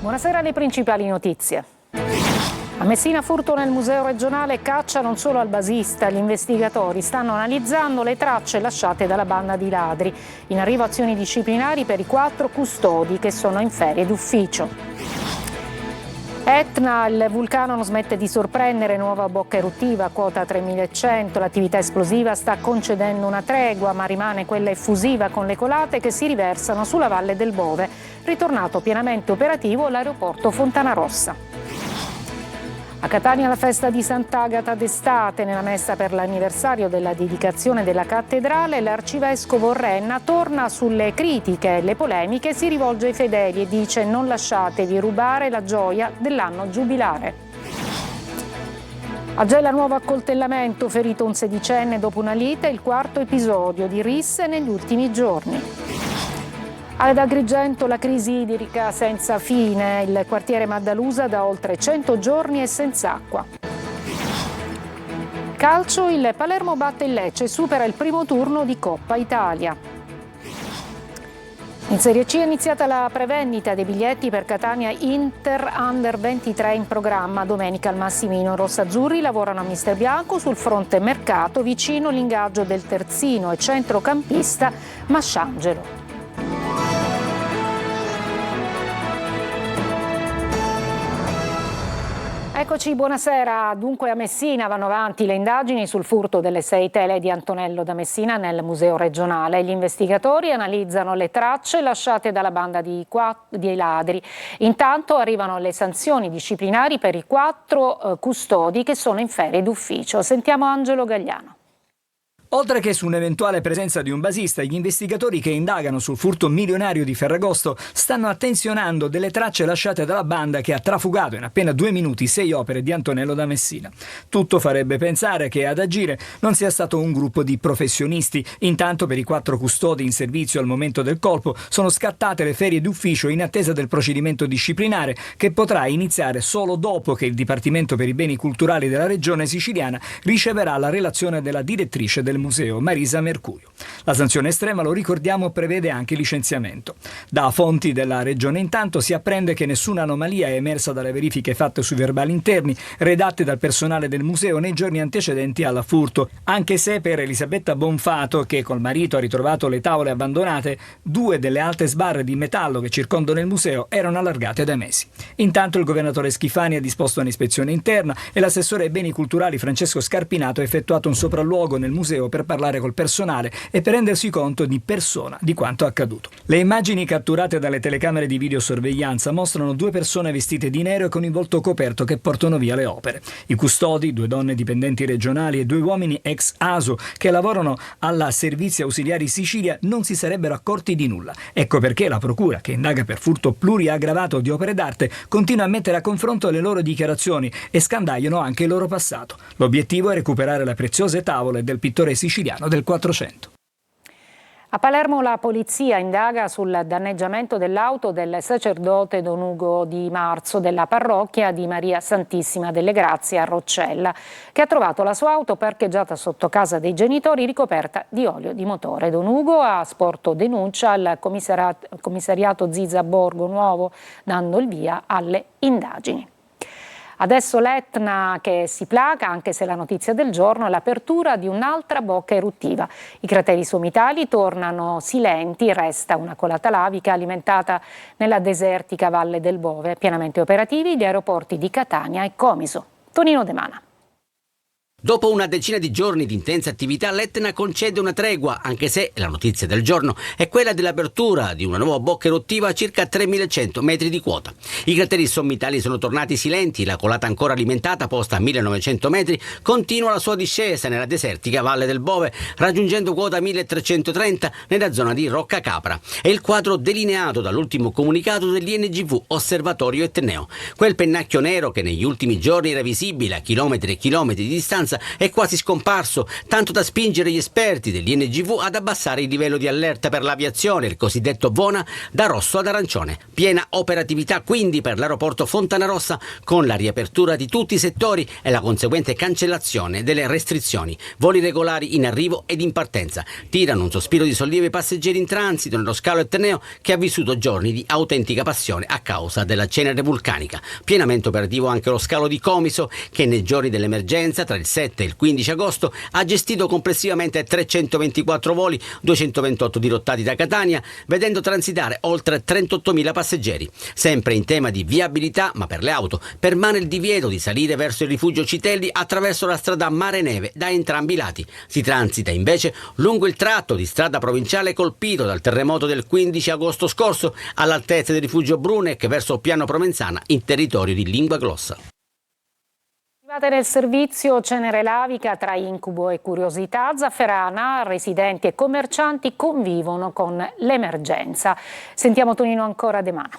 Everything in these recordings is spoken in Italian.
Buonasera, le principali notizie. A Messina furto nel museo regionale, caccia non solo al basista, gli investigatori stanno analizzando le tracce lasciate dalla banda di ladri. In arrivo azioni disciplinari per i 4 custodi che sono in ferie d'ufficio. Etna, il vulcano non smette di sorprendere, nuova bocca eruttiva, quota 3100, l'attività esplosiva sta concedendo una tregua, ma rimane quella effusiva con le colate che si riversano sulla valle del Bove. Ritornato pienamente operativo l'aeroporto Fontanarossa. A Catania la festa di Sant'Agata d'estate, nella messa per l'anniversario della dedicazione della cattedrale, l'arcivescovo Renna torna sulle critiche e le polemiche, si rivolge ai fedeli e dice: non lasciatevi rubare la gioia dell'anno giubilare. A Gela nuovo accoltellamento, ferito un sedicenne dopo una lite, il 4º episodio di risse negli ultimi giorni. Ad Agrigento la crisi idrica senza fine, il quartiere Maddalusa da oltre 100 giorni è senza acqua. Calcio, il Palermo batte il Lecce e supera il primo turno di Coppa Italia. In Serie C è iniziata la prevendita dei biglietti per Catania Inter Under 23 in programma. Domenica al Massimino rossazzurri lavorano a mister bianco sul fronte mercato, vicino l'ingaggio del terzino e centrocampista Masciangelo. Eccoci, buonasera. Dunque a Messina vanno avanti le indagini sul furto delle 6 tele di Antonello da Messina nel museo regionale. Gli investigatori analizzano le tracce lasciate dalla banda di ladri. Intanto arrivano le sanzioni disciplinari per i 4 custodi che sono in ferie d'ufficio. Sentiamo Angelo Gagliano. Oltre che su un'eventuale presenza di un basista, gli investigatori che indagano sul furto milionario di Ferragosto stanno attenzionando delle tracce lasciate dalla banda che ha trafugato in appena 2 minuti 6 opere di Antonello da Messina. Tutto farebbe pensare che ad agire non sia stato un gruppo di professionisti. Intanto per i 4 custodi in servizio al momento del colpo sono scattate le ferie d'ufficio in attesa del procedimento disciplinare che potrà iniziare solo dopo che il Dipartimento per i Beni Culturali della Regione Siciliana riceverà la relazione della direttrice del museo, Marisa Mercurio. La sanzione estrema, lo ricordiamo, prevede anche licenziamento. Da fonti della Regione intanto si apprende che nessuna anomalia è emersa dalle verifiche fatte sui verbali interni redatte dal personale del museo nei giorni antecedenti al furto, anche se per Elisabetta Bonfato, che col marito ha ritrovato le tavole abbandonate, 2 delle alte sbarre di metallo che circondano il museo erano allargate da mesi. Intanto il governatore Schifani ha disposto un'ispezione interna e l'assessore ai beni culturali Francesco Scarpinato ha effettuato un sopralluogo nel museo per parlare col personale e per rendersi conto di persona di quanto accaduto. Le immagini catturate dalle telecamere di videosorveglianza mostrano 2 persone vestite di nero e con il volto coperto che portano via le opere. I custodi, 2 donne dipendenti regionali e 2 uomini ex ASO che lavorano alla Servizi Ausiliari Sicilia, non si sarebbero accorti di nulla. Ecco perché la procura, che indaga per furto pluriaggravato di opere d'arte, continua a mettere a confronto le loro dichiarazioni e scandagliano anche il loro passato. L'obiettivo è recuperare le preziose tavole del pittore siciliano del 400. A Palermo la polizia indaga sul danneggiamento dell'auto del sacerdote Don Ugo Di Marzo della parrocchia di Maria Santissima delle Grazie a Roccella, che ha trovato la sua auto parcheggiata sotto casa dei genitori ricoperta di olio di motore. Don Ugo ha sporto denuncia al commissariato Ziza Borgo Nuovo, dando il via alle indagini. Adesso l'Etna che si placa, anche se la notizia del giorno è l'apertura di un'altra bocca eruttiva. I crateri somitali tornano silenti, resta una colata lavica alimentata nella desertica Valle del Bove, pienamente operativi gli aeroporti di Catania e Comiso. Tonino De Mana. Dopo una decina di giorni di intensa attività, l'Etna concede una tregua, anche se la notizia del giorno è quella dell'apertura di una nuova bocca eruttiva a circa 3.100 metri di quota. I crateri sommitali sono tornati silenti, la colata ancora alimentata, posta a 1.900 metri, continua la sua discesa nella desertica Valle del Bove, raggiungendo quota 1.330 nella zona di Rocca Capra. È il quadro delineato dall'ultimo comunicato dell'INGV Osservatorio Etneo. Quel pennacchio nero che negli ultimi giorni era visibile a chilometri e chilometri di distanza sostanza è quasi scomparso, tanto da spingere gli esperti dell'INGV ad abbassare il livello di allerta per l'aviazione, il cosiddetto VONA, da rosso ad arancione. Piena operatività quindi per l'aeroporto Fontanarossa, con la riapertura di tutti i settori e la conseguente cancellazione delle restrizioni. Voli regolari in arrivo ed in partenza. Tirano un sospiro di sollievo i passeggeri in transito nello scalo etneo, che ha vissuto giorni di autentica passione a causa della cenere vulcanica. Pienamente operativo anche lo scalo di Comiso, che nei giorni dell'emergenza tra il 7 e il 15 agosto ha gestito complessivamente 324 voli, 228 dirottati da Catania, vedendo transitare oltre 38.000 passeggeri. Sempre in tema di viabilità, ma per le auto, permane il divieto di salire verso il rifugio Citelli attraverso la strada Mare Neve da entrambi i lati. Si transita invece lungo il tratto di strada provinciale colpito dal terremoto del 15 agosto scorso, all'altezza del rifugio Bruneck verso Piano Provenzana, in territorio di Lingua Glossa. Arrivate nel servizio Cenere Lavica, tra incubo e curiosità, Zafferana, residenti e commercianti convivono con l'emergenza. Sentiamo Tonino ancora De Mana.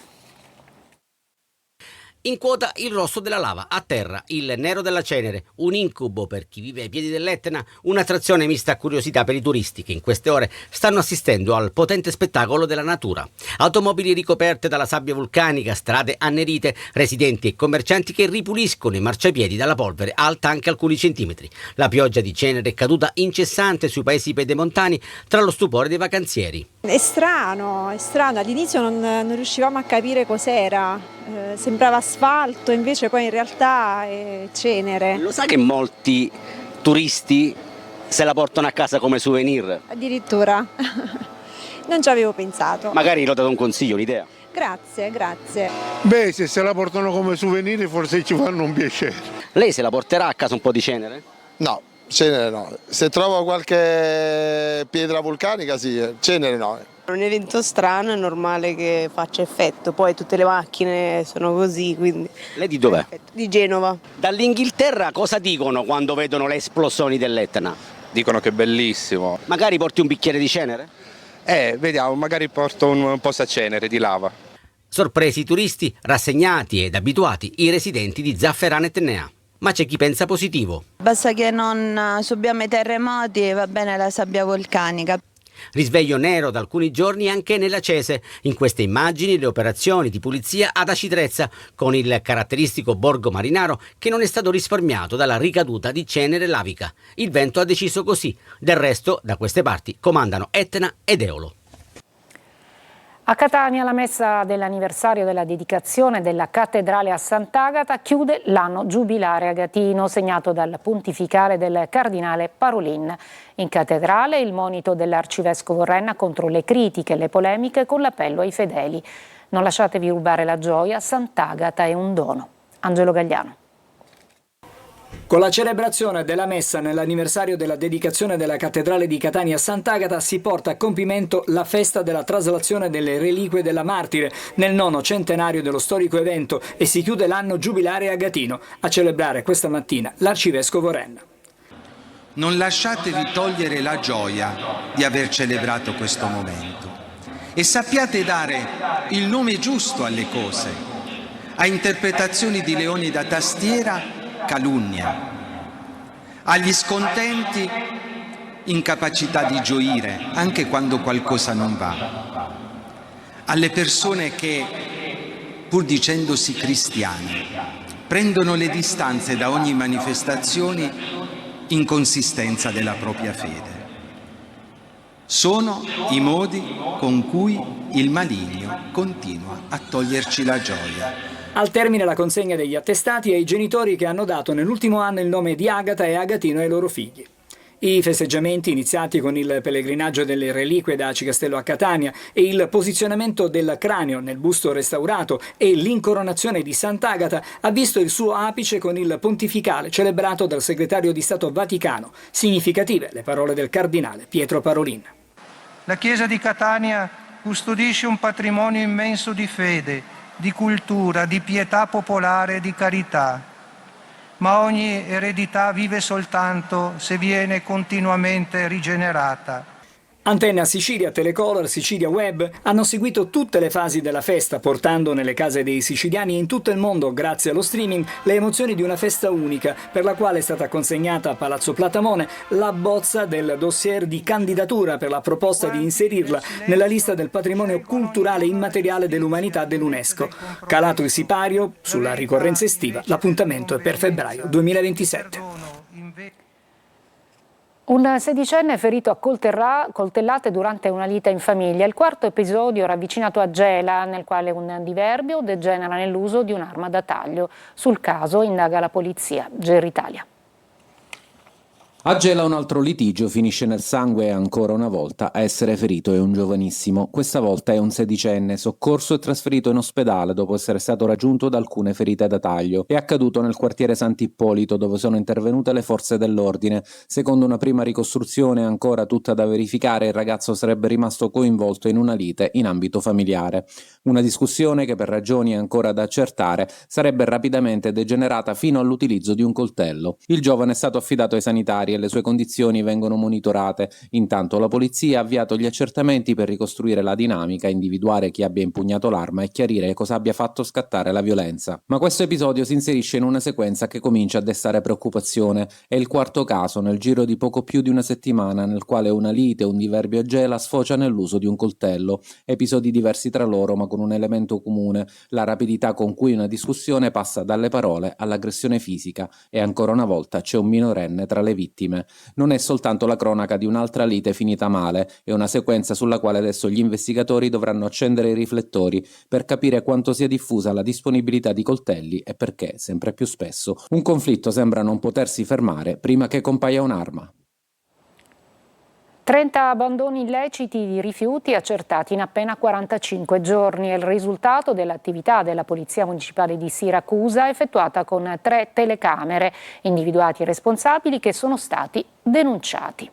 In quota il rosso della lava, a terra il nero della cenere, un incubo per chi vive ai piedi dell'Etna, un'attrazione mista a curiosità per i turisti che in queste ore stanno assistendo al potente spettacolo della natura. Automobili ricoperte dalla sabbia vulcanica, strade annerite, residenti e commercianti che ripuliscono i marciapiedi dalla polvere alta anche alcuni centimetri. La pioggia di cenere è caduta incessante sui paesi pedemontani, tra lo stupore dei vacanzieri. È strano, all'inizio non riuscivamo a capire cos'era, sembrava asfalto, invece poi in realtà è cenere. Lo sa che molti turisti se la portano a casa come souvenir? Addirittura, non ci avevo pensato. Magari l'ho dato un consiglio, un'idea. Grazie. Beh, se la portano come souvenir forse ci fanno un piacere. Lei se la porterà a casa un po' di cenere? No, cenere no. Se trovo qualche pietra vulcanica sì, cenere no. È un evento strano, è normale che faccia effetto, poi tutte le macchine sono così, quindi... Lei di dov'è? Di Genova. Dall'Inghilterra cosa dicono quando vedono le esplosioni dell'Etna? Dicono che è bellissimo. Magari porti un bicchiere di cenere? Vediamo, magari porto un posacenere di lava. Sorpresi i turisti, rassegnati ed abituati i residenti di Zafferana Etnea. Ma c'è chi pensa positivo. Basta che non subiamo i terremoti e va bene la sabbia vulcanica. Risveglio nero da alcuni giorni anche nella Cese. In queste immagini le operazioni di pulizia ad Aci Trezza, con il caratteristico borgo marinaro che non è stato risparmiato dalla ricaduta di cenere lavica. Il vento ha deciso così. Del resto, da queste parti comandano Etna ed Eolo. A Catania la messa dell'anniversario della dedicazione della cattedrale a Sant'Agata chiude l'anno giubilare agatino, segnato dal pontificale del cardinale Parolin. In cattedrale il monito dell'arcivescovo Renna contro le critiche e le polemiche, con l'appello ai fedeli. Non lasciatevi rubare la gioia, Sant'Agata è un dono. Angelo Gagliano. Con la celebrazione della messa nell'anniversario della dedicazione della cattedrale di Catania a Sant'Agata si porta a compimento la festa della traslazione delle reliquie della martire nel 9° centenario dello storico evento e si chiude l'anno giubilare agatino. A celebrare questa mattina l'arcivescovo Renna. Non lasciatevi togliere la gioia di aver celebrato questo momento e sappiate dare il nome giusto alle cose. A interpretazioni di leoni da tastiera, calunnia, agli scontenti incapacità di gioire anche quando qualcosa non va, alle persone che, pur dicendosi cristiane, prendono le distanze da ogni manifestazione inconsistenza della propria fede. Sono i modi con cui il maligno continua a toglierci la gioia. Al termine la consegna degli attestati ai genitori che hanno dato nell'ultimo anno il nome di Agata e Agatino ai loro figli. I festeggiamenti iniziati con il pellegrinaggio delle reliquie da Aci Castello a Catania e il posizionamento del cranio nel busto restaurato e l'incoronazione di Sant'Agata ha visto il suo apice con il pontificale celebrato dal segretario di Stato Vaticano. Significative le parole del cardinale Pietro Parolin. La Chiesa di Catania custodisce un patrimonio immenso di fede, di cultura, di pietà popolare e di carità. Ma ogni eredità vive soltanto se viene continuamente rigenerata. Antenna Sicilia, Telecolor, Sicilia Web hanno seguito tutte le fasi della festa, portando nelle case dei siciliani e in tutto il mondo, grazie allo streaming, le emozioni di una festa unica, per la quale è stata consegnata a Palazzo Platamone la bozza del dossier di candidatura per la proposta di inserirla nella lista del patrimonio culturale immateriale dell'umanità dell'UNESCO. Calato il sipario sulla ricorrenza estiva, l'appuntamento è per febbraio 2027. Un sedicenne ferito a coltellate durante una lite in famiglia. Il quarto episodio ravvicinato a Gela, nel quale un diverbio degenera nell'uso di un'arma da taglio. Sul caso indaga la polizia. GR Italia. A Gela un altro litigio finisce nel sangue e ancora una volta a essere ferito è un giovanissimo. Questa volta è un sedicenne, soccorso e trasferito in ospedale dopo essere stato raggiunto da alcune ferite da taglio. È accaduto nel quartiere Sant'Ippolito, dove sono intervenute le forze dell'ordine. Secondo una prima ricostruzione ancora tutta da verificare, il ragazzo sarebbe rimasto coinvolto in una lite in ambito familiare. Una discussione che per ragioni ancora da accertare sarebbe rapidamente degenerata fino all'utilizzo di un coltello. Il giovane è stato affidato ai sanitari e le sue condizioni vengono monitorate. Intanto la polizia ha avviato gli accertamenti per ricostruire la dinamica, individuare chi abbia impugnato l'arma e chiarire cosa abbia fatto scattare la violenza. Ma questo episodio si inserisce in una sequenza che comincia a destare preoccupazione. È il quarto caso nel giro di poco più di una settimana nel quale una lite o un diverbio a Gela sfocia nell'uso di un coltello. Episodi diversi tra loro ma con un elemento comune: la rapidità con cui una discussione passa dalle parole all'aggressione fisica, e ancora una volta c'è un minorenne tra le vittime. Non è soltanto la cronaca di un'altra lite finita male, è una sequenza sulla quale adesso gli investigatori dovranno accendere i riflettori per capire quanto sia diffusa la disponibilità di coltelli e perché, sempre più spesso, un conflitto sembra non potersi fermare prima che compaia un'arma. 30 abbandoni illeciti di rifiuti accertati in appena 45 giorni. È il risultato dell'attività della Polizia Municipale di Siracusa effettuata con 3 telecamere, individuati i responsabili che sono stati denunciati.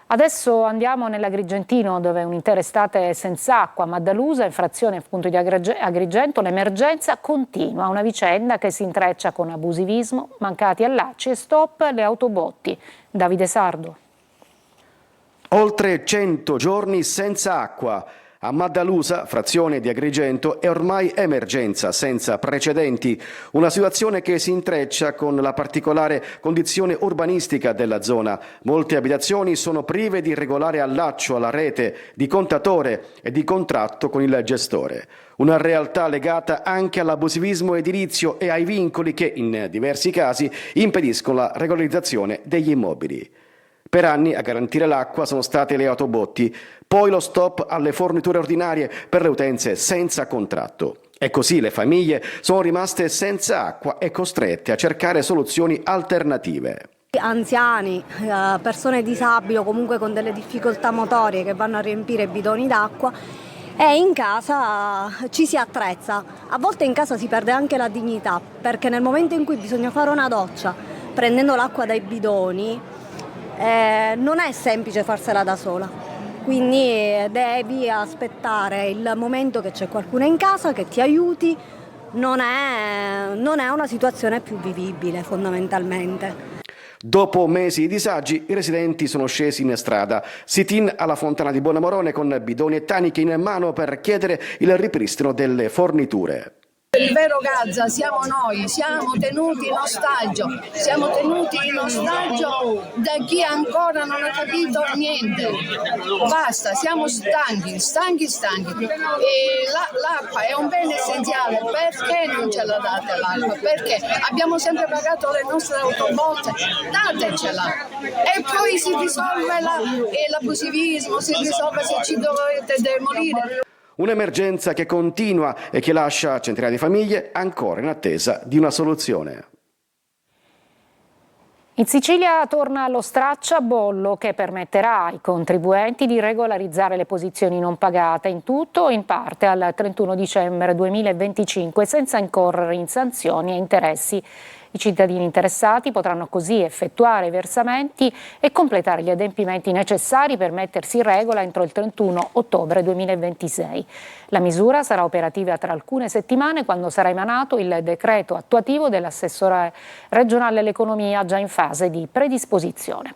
Adesso andiamo nell'Agrigentino, dove un'intera estate senza acqua. Maddalusa, infrazione appunto di Agrigento, l'emergenza continua, una vicenda che si intreccia con abusivismo, mancati allacci e stop alle autobotti. Davide Sardo. Oltre 100 giorni senza acqua. A Maddalusa, frazione di Agrigento, è ormai emergenza senza precedenti, una situazione che si intreccia con la particolare condizione urbanistica della zona. Molte abitazioni sono prive di regolare allaccio alla rete, di contatore e di contratto con il gestore. Una realtà legata anche all'abusivismo edilizio e ai vincoli che, in diversi casi, impediscono la regolarizzazione degli immobili. Per anni a garantire l'acqua sono state le autobotti, poi lo stop alle forniture ordinarie per le utenze senza contratto. E così le famiglie sono rimaste senza acqua e costrette a cercare soluzioni alternative. Anziani, persone disabili o comunque con delle difficoltà motorie che vanno a riempire bidoni d'acqua, e in casa ci si attrezza. A volte in casa si perde anche la dignità, perché nel momento in cui bisogna fare una doccia prendendo l'acqua dai bidoni, non è semplice farsela da sola, quindi devi aspettare il momento che c'è qualcuno in casa che ti aiuti. Non è una situazione più vivibile fondamentalmente. Dopo mesi di disagi, i residenti sono scesi in strada. Sit-in alla Fontana di Buonamorone con bidoni e taniche in mano per chiedere il ripristino delle forniture. Il vero Gaza siamo noi, siamo tenuti in ostaggio da chi ancora non ha capito niente. Basta, siamo stanchi. E l'acqua è un bene essenziale, perché non ce la date l'acqua? Perché abbiamo sempre pagato le nostre autobotte, datecela. E poi si risolve l'abusivismo, si risolve se ci dovete demolire. Un'emergenza che continua e che lascia centinaia di famiglie ancora in attesa di una soluzione. In Sicilia torna lo stracciabollo che permetterà ai contribuenti di regolarizzare le posizioni non pagate in tutto o in parte al 31 dicembre 2025 senza incorrere in sanzioni e interessi. I cittadini interessati potranno così effettuare i versamenti e completare gli adempimenti necessari per mettersi in regola entro il 31 ottobre 2026. La misura sarà operativa tra alcune settimane, quando sarà emanato il decreto attuativo dell'assessore regionale all'economia, già in fase di predisposizione.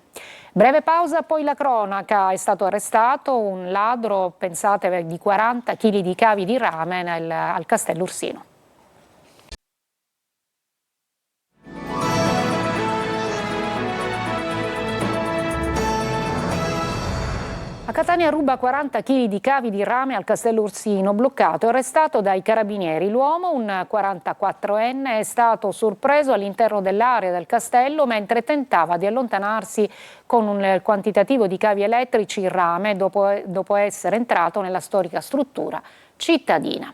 Breve pausa, poi la cronaca. È stato arrestato un ladro, pensate, di 40 kg di cavi di rame al Castello Ursino. A Catania ruba 40 kg di cavi di rame al Castello Ursino, bloccato e arrestato dai carabinieri. L'uomo, un 44enne, è stato sorpreso all'interno dell'area del castello mentre tentava di allontanarsi con un quantitativo di cavi elettrici in rame dopo essere entrato nella storica struttura cittadina.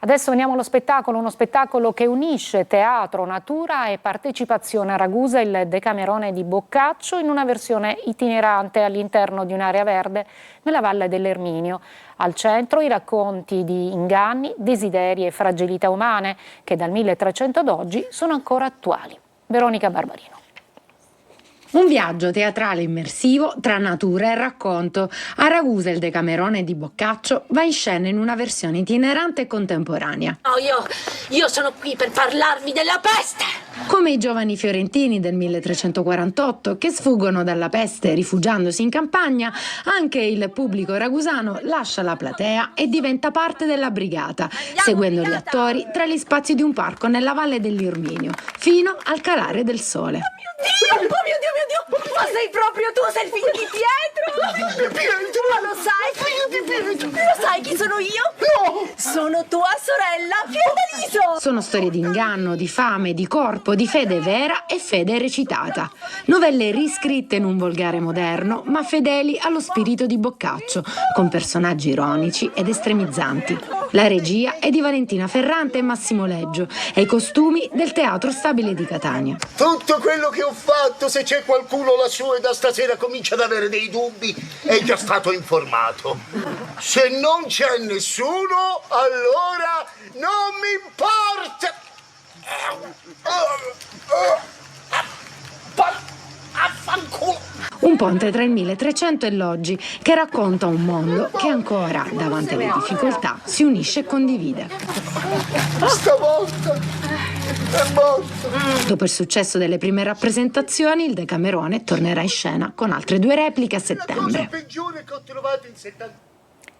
Adesso veniamo allo spettacolo, uno spettacolo che unisce teatro, natura e partecipazione a Ragusa, il Decamerone di Boccaccio, in una versione itinerante all'interno di un'area verde nella Valle dell'Erminio. Al centro i racconti di inganni, desideri e fragilità umane che dal 1300 ad oggi sono ancora attuali. Veronica Barbarino. Un viaggio teatrale immersivo tra natura e racconto. A Ragusa il Decamerone di Boccaccio va in scena in una versione itinerante e contemporanea. Io sono qui per parlarvi della peste! Come i giovani fiorentini del 1348 che sfuggono dalla peste rifugiandosi in campagna, anche il pubblico ragusano lascia la platea e diventa parte della brigata, seguendo gli attori tra gli spazi di un parco nella Valle dell'Irminio, fino al calare del sole. Oh mio Dio! Ma sei proprio tu, sei il figlio di Pietro! Ma lo sai? Lo sai chi sono io? No! Sono tua sorella Fiordaliso! Sono storie di inganno, di fame, di corpo, di fede vera e fede recitata. Novelle riscritte in un volgare moderno, ma fedeli allo spirito di Boccaccio, con personaggi ironici ed estremizzanti. La regia è di Valentina Ferrante e Massimo Leggio e i costumi del Teatro Stabile di Catania. Tutto quello che ho fatto, se c'è qualcuno lassù e da stasera comincia ad avere dei dubbi, è già stato informato. Se non c'è nessuno, allora non mi importa. Affanculo. Un ponte tra il 1300 e l'oggi che racconta un mondo che ancora, davanti alle difficoltà, si unisce e condivide. Stavolta è morto. Dopo il successo delle prime rappresentazioni, il Decamerone tornerà in scena con altre 2 repliche a settembre. Peggiore che ho trovato in 70.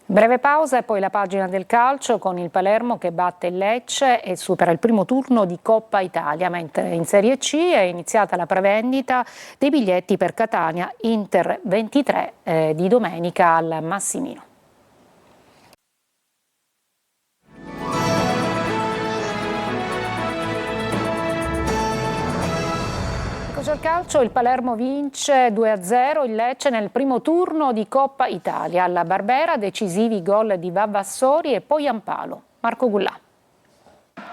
Breve pausa e poi la pagina del calcio con il Palermo che batte il Lecce e supera il primo turno di Coppa Italia, mentre in Serie C è iniziata la prevendita dei biglietti per Catania Inter 23 di domenica al Massimino. Al calcio il Palermo vince 2-0 il Lecce nel primo turno di Coppa Italia. Alla Barbera decisivi gol di Vavassori e poi Ampalo. Marco Gullà.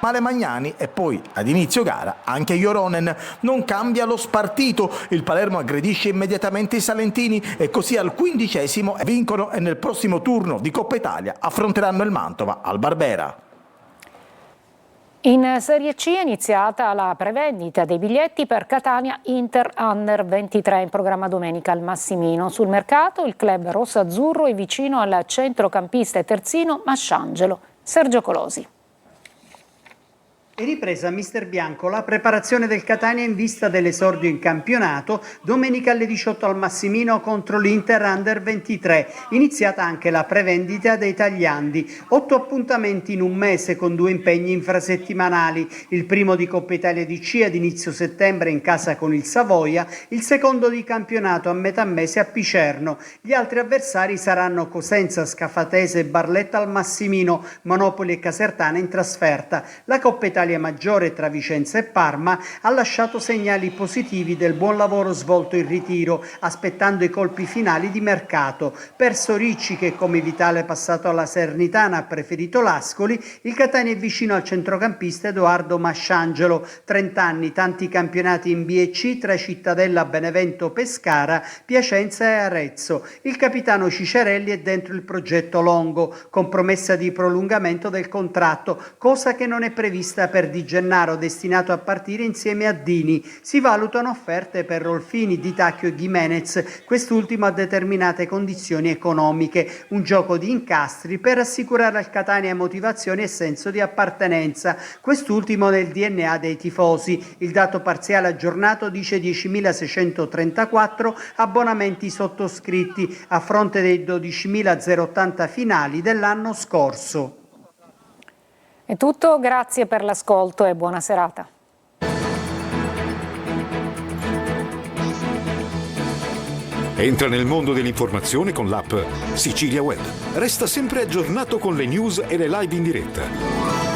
Male Magnani e poi ad inizio gara anche Joronen. Non cambia lo spartito, il Palermo aggredisce immediatamente i salentini e così al 15° vincono e nel prossimo turno di Coppa Italia affronteranno il Mantova al Barbera. In Serie C è iniziata la prevendita dei biglietti per Catania Inter Under 23 in programma domenica al Massimino. Sul mercato il club rosso-azzurro è vicino al centrocampista e terzino Masciangelo. Sergio Colosi. È ripresa mister Bianco la preparazione del Catania in vista dell'esordio in campionato domenica alle 18 al Massimino contro l'Inter Under 23. Iniziata anche la prevendita dei tagliandi. 8 appuntamenti in un mese con 2 impegni infrasettimanali. Il primo di Coppa Italia DC ad inizio settembre in casa con il Savoia, il secondo di campionato a metà mese a Picerno. Gli altri avversari saranno Cosenza, Scafatese e Barletta al Massimino, Monopoli e Casertana in trasferta. La Coppa Italia maggiore tra Vicenza e Parma ha lasciato segnali positivi del buon lavoro svolto in ritiro, aspettando i colpi finali di mercato. Perso Ricci che come Vitale passato alla Salernitana ha preferito l'Ascoli, il Catania è vicino al centrocampista Edoardo Masciangelo, 30 anni, tanti campionati in B e C tra Cittadella, Benevento, Pescara, Piacenza e Arezzo. Il capitano Cicerelli è dentro il progetto Longo, con promessa di prolungamento del contratto, cosa che non è prevista per per Di Gennaro destinato a partire insieme a Dini. Si valutano offerte per Rolfini, Di Tacchio e Gimenez, quest'ultimo a determinate condizioni economiche. Un gioco di incastri per assicurare al Catania motivazione e senso di appartenenza, quest'ultimo nel DNA dei tifosi. Il dato parziale aggiornato dice 10.634 abbonamenti sottoscritti a fronte dei 12.080 finali dell'anno scorso. È tutto, grazie per l'ascolto e buona serata. Entra nel mondo dell'informazione con l'app Sicilia Web. Resta sempre aggiornato con le news e le live in diretta.